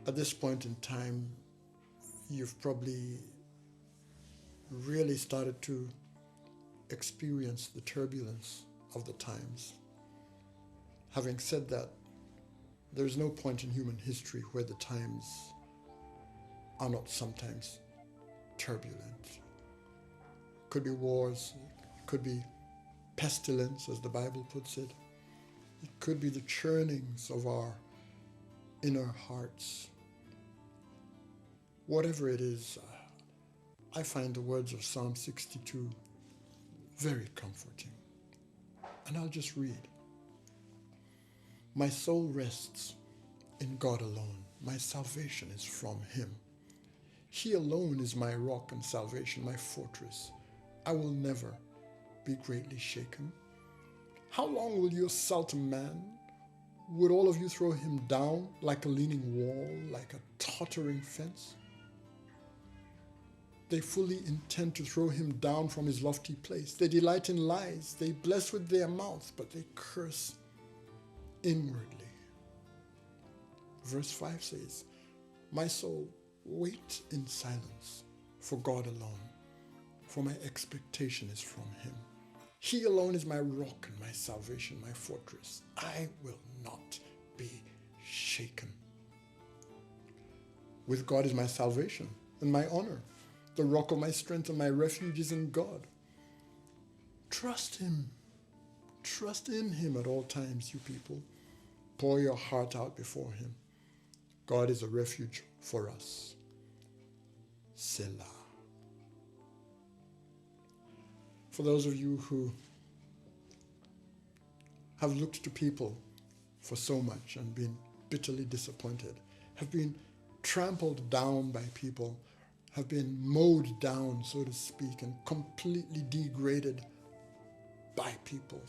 At this point in time, you've probably really started to experience the turbulence of the times. Having said that, there is no point in human history where the times are not sometimes turbulent. Could be wars, it could be pestilence, as the Bible puts it. It could be the churnings of our inner hearts. Whatever it is, I find the words of Psalm 62 very comforting. And I'll just read. My soul rests in God alone. My salvation is from him. He alone is my rock and salvation, my fortress. I will never be greatly shaken. How long will you assault a man? Would all of you throw him down like a leaning wall, like a tottering fence? They fully intend to throw him down from his lofty place. They delight in lies. They bless with their mouth, but they curse inwardly. Verse 5 says, my soul, wait in silence for God alone, for my expectation is from him. He alone is my rock and my salvation, my fortress. I will not be shaken. With God is my salvation and my honor. The rock of my strength and my refuge is in God. Trust him. Trust in him at all times, you people. Pour your heart out before him. God is a refuge for us. Selah. For those of you who have looked to people for so much and been bitterly disappointed, have been trampled down by people, have been mowed down, so to speak, and completely degraded by people.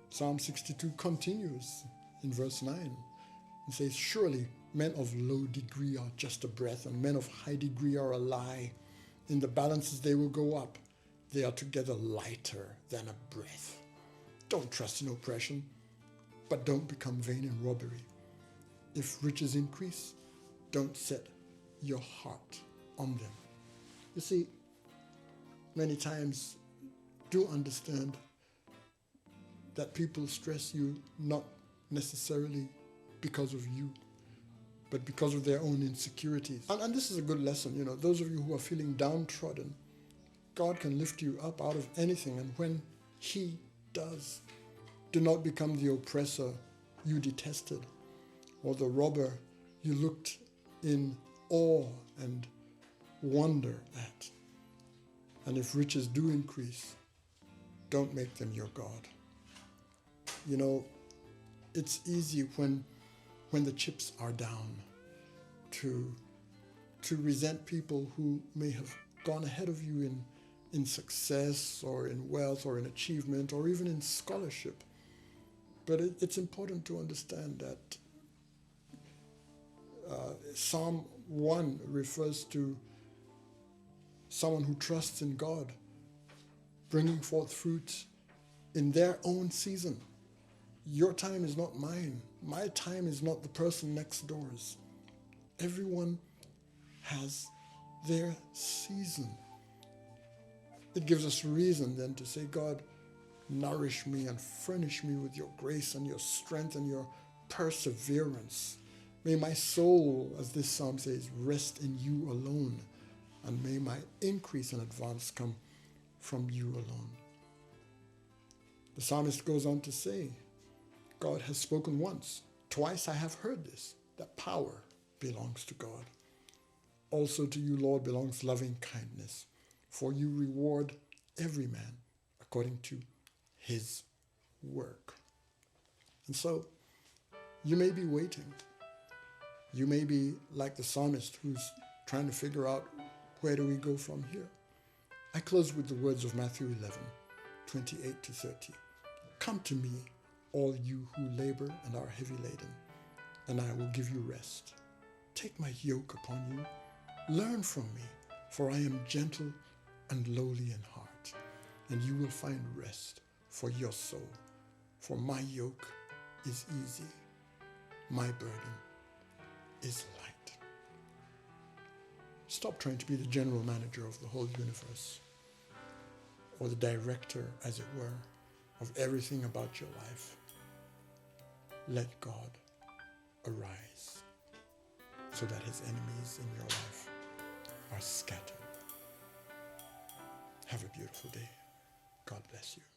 Psalm 62 continues in verse 9 and says, surely men of low degree are just a breath, and men of high degree are a lie. In the balances they will go up. They are together lighter than a breath. Don't trust in oppression, but don't become vain in robbery. If riches increase, don't set your heart on them. You see, many times do understand that people stress you not necessarily because of you, but because of their own insecurities. And this is a good lesson, those of you who are feeling downtrodden, God can lift you up out of anything, and when he does, do not become the oppressor you detested or the robber you looked in awe and wonder at. And if riches do increase, don't make them your God. It's easy when the chips are down to resent people who may have gone ahead of you in success or in wealth or in achievement or even in scholarship. But it's important to understand that Psalm 1 refers to someone who trusts in God, bringing forth fruit in their own season. Your time is not mine. My time is not the person next door's. Everyone has their season. It gives us reason then to say, God, nourish me and furnish me with your grace and your strength and your perseverance. May my soul, as this psalm says, rest in you alone, and may my increase and advance come from you alone. The psalmist goes on to say, God has spoken once. Twice I have heard this, that power belongs to God. Also to you, Lord, belongs loving kindness, for you reward every man according to his work. And so you may be waiting. You may be like the psalmist who's trying to figure out, where do we go from here? I close with the words of Matthew 11:28-30. Come to me, all you who labor and are heavy laden, and I will give you rest. Take my yoke upon you. Learn from me, for I am gentle and lowly in heart, and you will find rest for your soul. For my yoke is easy, my burden is light. Stop trying to be the general manager of the whole universe, or the director, as it were, of everything about your life. Let God arise so that his enemies in your life are scattered. Have a beautiful day. God bless you.